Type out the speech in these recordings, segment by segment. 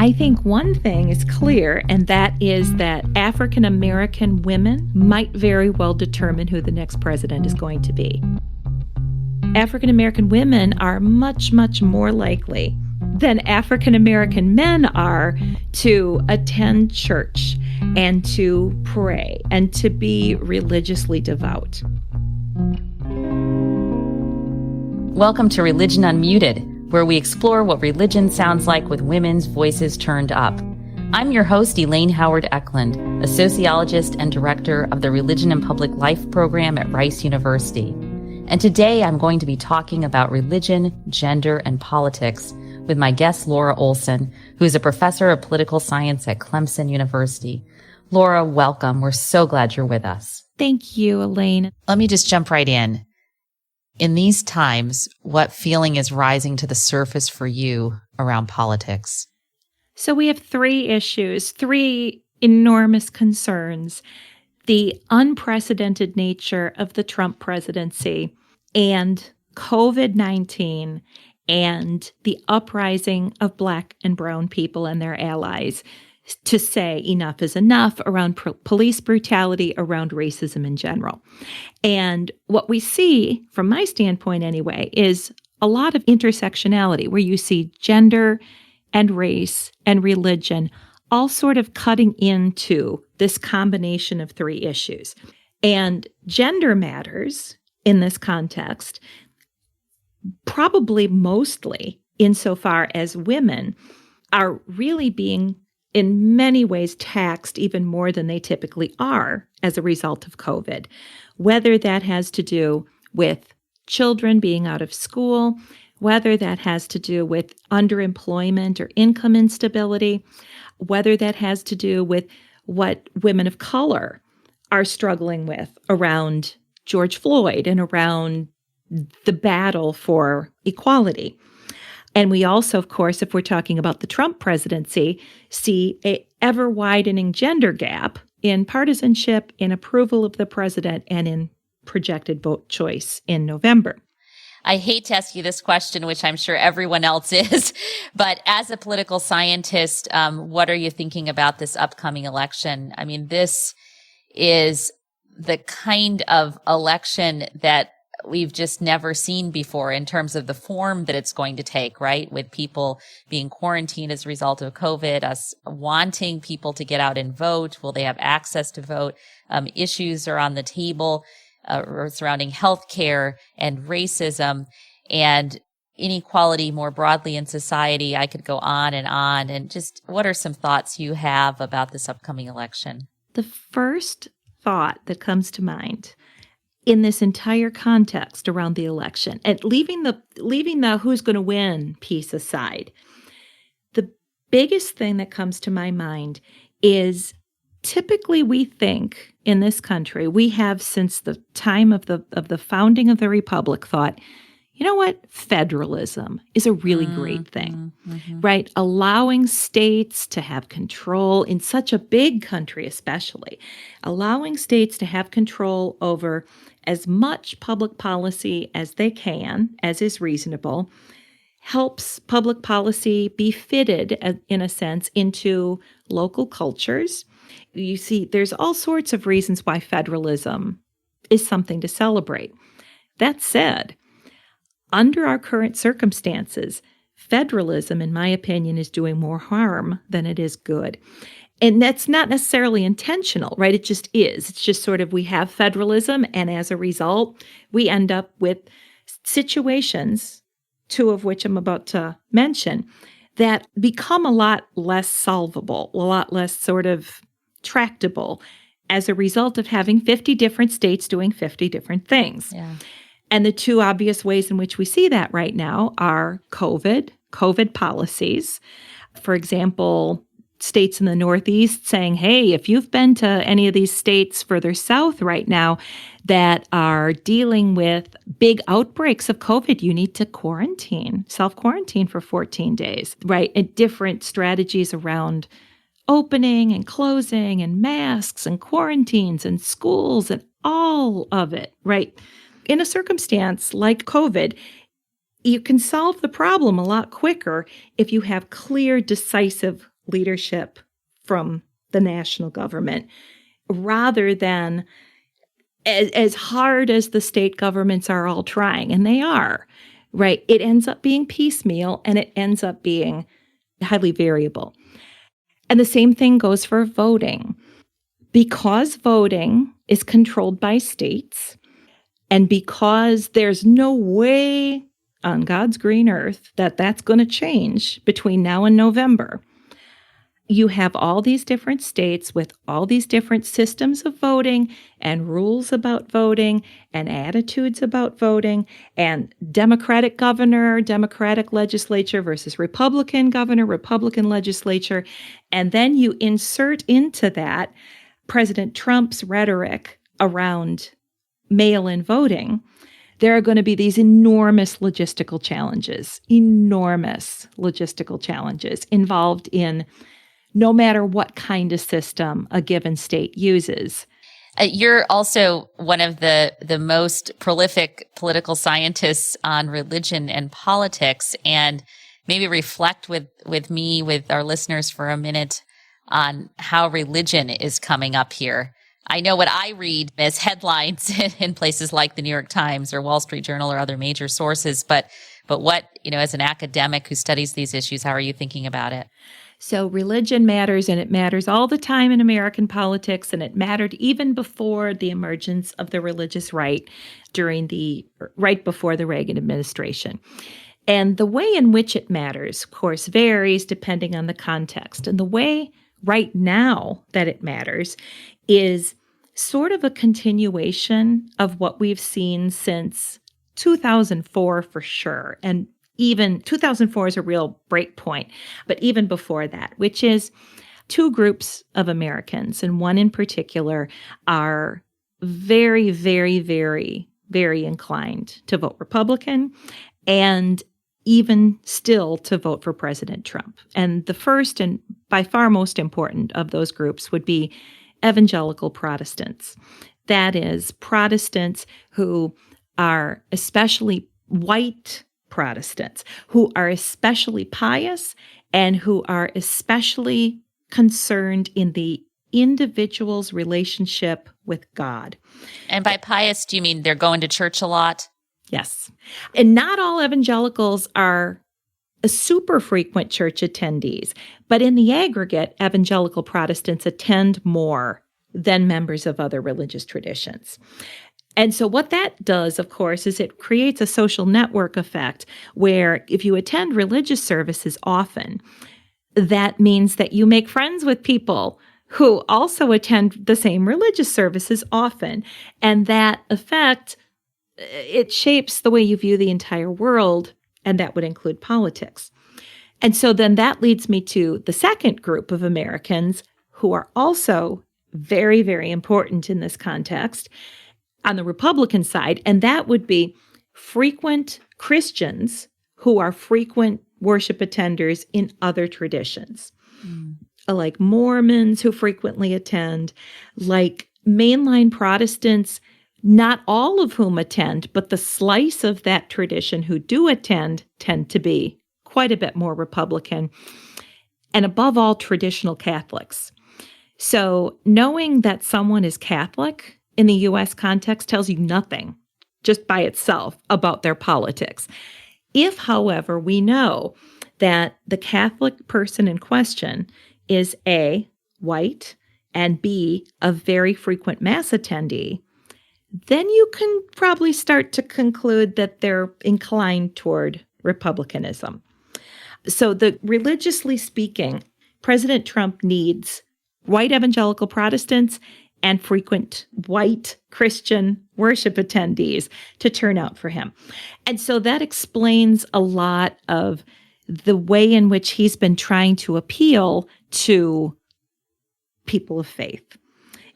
I think one thing is clear, and that is that African American women might very well determine who the next president is going to be. African American women are much, much more likely than African American men are to attend church and to pray and to be religiously devout. Welcome to Religion Unmuted, where we explore what religion sounds like with women's voices turned up. I'm your host, Elaine Howard Eklund, a sociologist and director of the Religion and Public Life program at Rice University. And today I'm going to be talking about religion, gender, and politics with my guest, Laura Olson, who is a professor of political science at Clemson University. Laura, welcome. We're so glad you're with us. Thank you, Elaine. Let me just jump right in. In these times, what feeling is rising to the surface for you around politics? So we have three issues, three enormous concerns: the unprecedented nature of the Trump presidency and COVID-19 and the uprising of Black and brown people and their allies to say enough is enough around police brutality, around racism in general. And what we see, from my standpoint anyway, is a lot of intersectionality where you see gender and race and religion all sort of cutting into this combination of three issues. And gender matters in this context, probably mostly insofar as women are really being in many ways taxed even more than they typically are as a result of COVID, whether that has to do with children being out of school, whether that has to do with underemployment or income instability, whether that has to do with what women of color are struggling with around George Floyd and around the battle for equality. And we also, of course, if we're talking about the Trump presidency, see an ever-widening gender gap in partisanship, in approval of the president, and in projected vote choice in November. I hate to ask you this question, which I'm sure everyone else is, but as a political scientist, what are you thinking about this upcoming election? I mean, this is the kind of election that we've just never seen before in terms of the form that it's going to take, right? With people being quarantined as a result of COVID, us wanting people to get out and vote. Will they have access to vote? Issues are on the table surrounding healthcare and racism and inequality more broadly in society. I could go on. And just what are some thoughts you have about this upcoming election? The first thought that comes to mind in this entire context around the election, and leaving the who's going to win piece aside, the biggest thing that comes to my mind is typically we think in this country, we have since the time of the founding of the republic thought, you know what? Federalism is a really great thing, right? Allowing states to have control in such a big country, especially allowing states to have control over as much public policy as they can, as is reasonable, helps public policy be fitted, in a sense, into local cultures. You see, there's all sorts of reasons why federalism is something to celebrate. That said, under our current circumstances, federalism, in my opinion, is doing more harm than it is good. And that's not necessarily intentional, right? It just is. It's just sort of we have federalism, and as a result, we end up with situations, two of which I'm about to mention, that become a lot less solvable, a lot less sort of tractable as a result of having 50 different states doing 50 different things. Yeah. And the two obvious ways in which we see that right now are COVID policies. For example, states in the Northeast saying, hey, if you've been to any of these states further south right now that are dealing with big outbreaks of COVID, you need to self-quarantine for 14 days, right? And different strategies around opening and closing and masks and quarantines and schools and all of it, right? In a circumstance like COVID, you can solve the problem a lot quicker if you have clear, decisive leadership from the national government, rather than as hard as the state governments are all trying, and they are, right? It ends up being piecemeal, and it ends up being highly variable. And the same thing goes for voting. Because voting is controlled by states, and because there's no way on God's green earth that that's going to change between now and November, you have all these different states with all these different systems of voting and rules about voting and attitudes about voting, and Democratic governor, Democratic legislature versus Republican governor, Republican legislature. And then you insert into that President Trump's rhetoric around mail-in voting. There are going to be these enormous logistical challenges involved in no matter what kind of system a given state uses. You're also one of the most prolific political scientists on religion and politics, and maybe reflect with our listeners for a minute on how religion is coming up here. I know what I read as headlines in places like the New York Times or Wall Street Journal or other major sources, but what, as an academic who studies these issues, how are you thinking about it? So religion matters, and it matters all the time in American politics, and it mattered even before the emergence of the religious right right before the Reagan administration. And the way in which it matters, of course, varies depending on the context. And the way right now that it matters is sort of a continuation of what we've seen since 2004 for sure. And even 2004 is a real break point, but even before that, which is two groups of Americans, and one in particular, are very, very, very, very inclined to vote Republican, and even still to vote for President Trump. And the first and by far most important of those groups would be evangelical Protestants. That is, Protestants who are especially white Protestants, who are especially pious and who are especially concerned in the individual's relationship with God. And by pious, do you mean they're going to church a lot? Yes. And not all evangelicals are super frequent church attendees, but in the aggregate, evangelical Protestants attend more than members of other religious traditions. And so what that does, of course, is it creates a social network effect where if you attend religious services often, that means that you make friends with people who also attend the same religious services often. And that effect, it shapes the way you view the entire world, and that would include politics. And so then that leads me to the second group of Americans who are also very, very important in this context on the Republican side, and that would be frequent Christians who are frequent worship attenders in other traditions, like Mormons who frequently attend, like mainline Protestants, not all of whom attend, but the slice of that tradition who do attend tend to be quite a bit more Republican, and above all, traditional Catholics. So knowing that someone is Catholic in the U.S. context tells you nothing just by itself about their politics. If, however, we know that the Catholic person in question is A, white, and B, a very frequent Mass attendee, then you can probably start to conclude that they're inclined toward Republicanism. So religiously speaking, President Trump needs white evangelical Protestants and frequent white Christian worship attendees to turn out for him. And so that explains a lot of the way in which he's been trying to appeal to people of faith,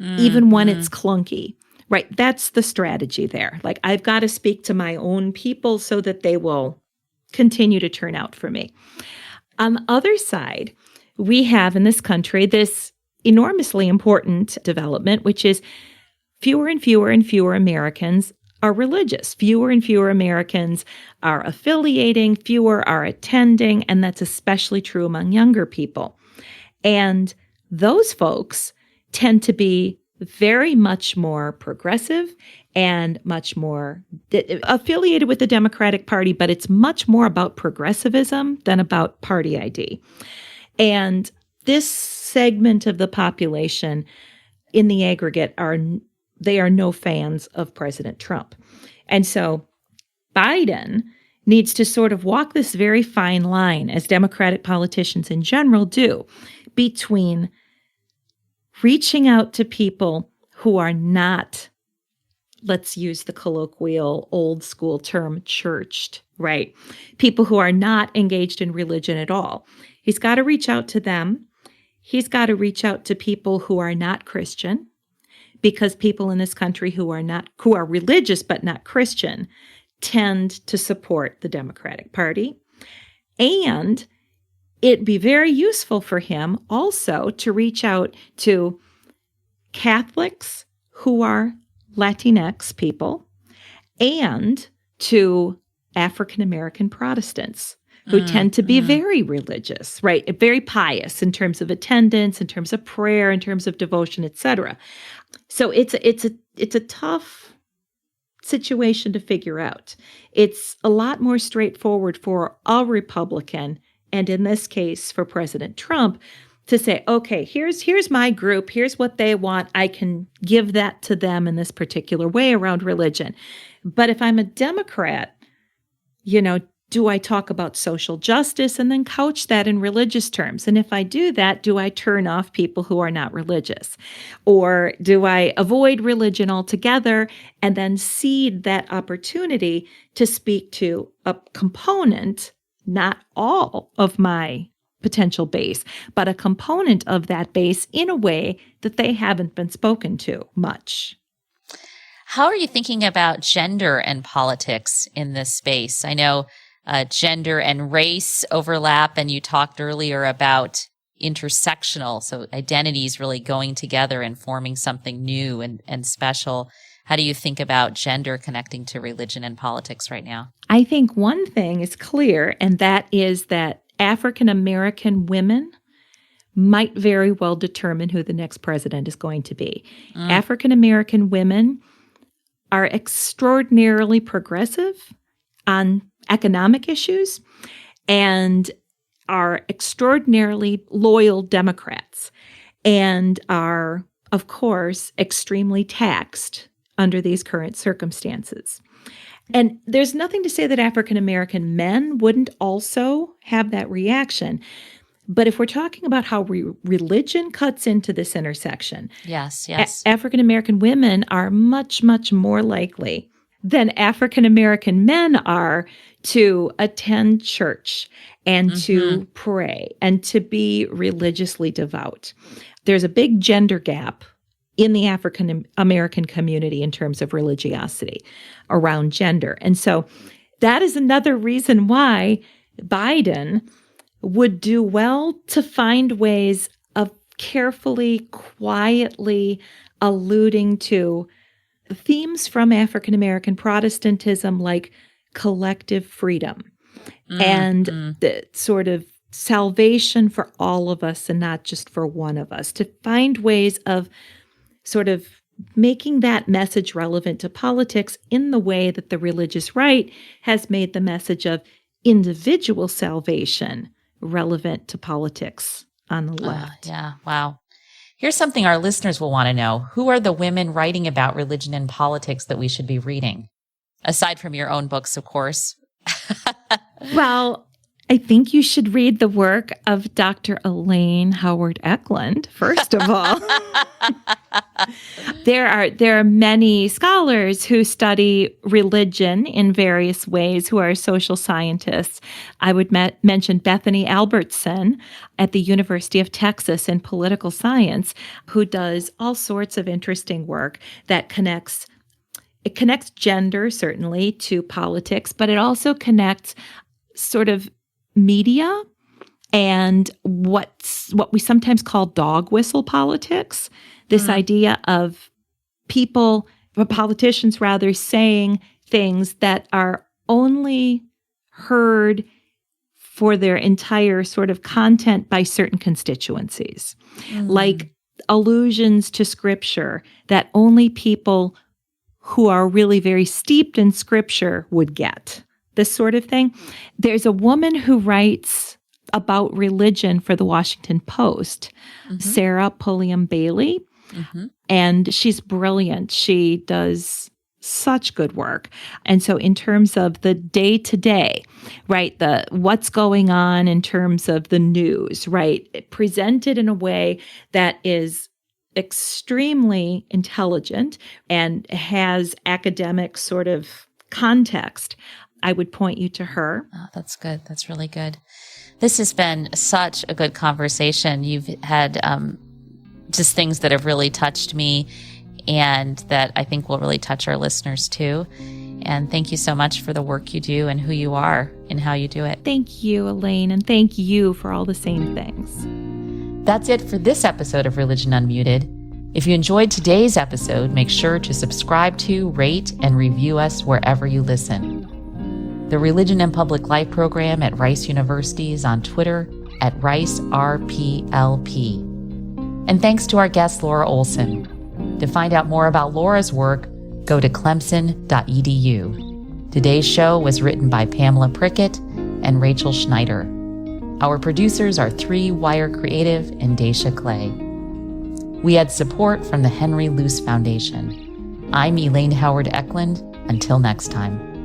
even when it's clunky. Right. That's the strategy there. Like, I've got to speak to my own people so that they will continue to turn out for me. On the other side, we have in this country this enormously important development, which is fewer and fewer and fewer Americans are religious. Fewer and fewer Americans are affiliating, fewer are attending, and that's especially true among younger people. And those folks tend to be very much more progressive and much more affiliated with the Democratic Party, but it's much more about progressivism than about party ID. And this segment of the population in the aggregate are no fans of President Trump. And so Biden needs to sort of walk this very fine line, as Democratic politicians in general do, between reaching out to people who are not, let's use the colloquial old school term, churched, right? People who are not engaged in religion at all. He's got to reach out to them. He's got to reach out to people who are not Christian, because people in this country who are religious but not Christian tend to support the Democratic Party. And it'd be very useful for him also to reach out to Catholics who are Latinx people and to African American Protestants who tend to be very religious, right? Very pious in terms of attendance, in terms of prayer, in terms of devotion, etc. So it's a tough situation to figure out. It's a lot more straightforward for a Republican, and in this case for President Trump, to say, okay, here's my group, here's what they want, I can give that to them in this particular way around religion. But if I'm a Democrat, do I talk about social justice and then couch that in religious terms? And if I do that, do I turn off people who are not religious? Or do I avoid religion altogether and then cede that opportunity to speak to a component, not all of my potential base, but a component of that base in a way that they haven't been spoken to much? How are you thinking about gender and politics in this space? I know gender and race overlap, and you talked earlier about intersectional, so identities really going together and forming something new and special. How do you think about gender connecting to religion and politics right now? I think one thing is clear, and that is that African American women might very well determine who the next president is going to be. African American women are extraordinarily progressive on economic issues and are extraordinarily loyal Democrats and are, of course, extremely taxed under these current circumstances. And there's nothing to say that African American men wouldn't also have that reaction. But if we're talking about how religion cuts into this intersection, yes, African American women are much, much more likely than African American men are to attend church and to pray and to be religiously devout. There's a big gender gap in the African American community in terms of religiosity around gender. And so that is another reason why Biden would do well to find ways of carefully, quietly alluding to themes from African American Protestantism like collective freedom and the sort of salvation for all of us and not just for one of us, to find ways of sort of making that message relevant to politics in the way that the religious right has made the message of individual salvation relevant to politics on the left. Yeah, wow. Here's something our listeners will want to know. Who are the women writing about religion and politics that we should be reading? Aside from your own books, of course. Well, I think you should read the work of Dr. Elaine Howard Eklund, first of all. There are many scholars who study religion in various ways who are social scientists. I would mention Bethany Albertson at the University of Texas in political science, who does all sorts of interesting work that connects gender, certainly, to politics, but it also connects sort of media and what we sometimes call dog whistle politics, this idea of politicians rather, saying things that are only heard for their entire sort of content by certain constituencies, like allusions to scripture that only people who are really very steeped in scripture would get, this sort of thing. There's a woman who writes about religion for the Washington Post, Sarah Pulliam Bailey, and she's brilliant. She does such good work. And so in terms of the day-to-day, right, the what's going on in terms of the news, right, presented in a way that is extremely intelligent and has academic sort of context, I would point you to her. Oh, that's good. That's really good. This has been such a good conversation. You've had just things that have really touched me and that I think will really touch our listeners too. And thank you so much for the work you do and who you are and how you do it. Thank you, Elaine, and thank you for all the same things. That's it for this episode of Religion Unmuted. If you enjoyed today's episode, make sure to subscribe to, rate, and review us wherever you listen. The Religion and Public Life program at Rice University is on Twitter at RiceRPLP. And thanks to our guest, Laura Olson. To find out more about Laura's work, go to clemson.edu. Today's show was written by Pamela Prickett and Rachel Schneider. Our producers are 3 Wire Creative and Daisha Clay. We had support from the Henry Luce Foundation. I'm Elaine Howard Eklund. Until next time.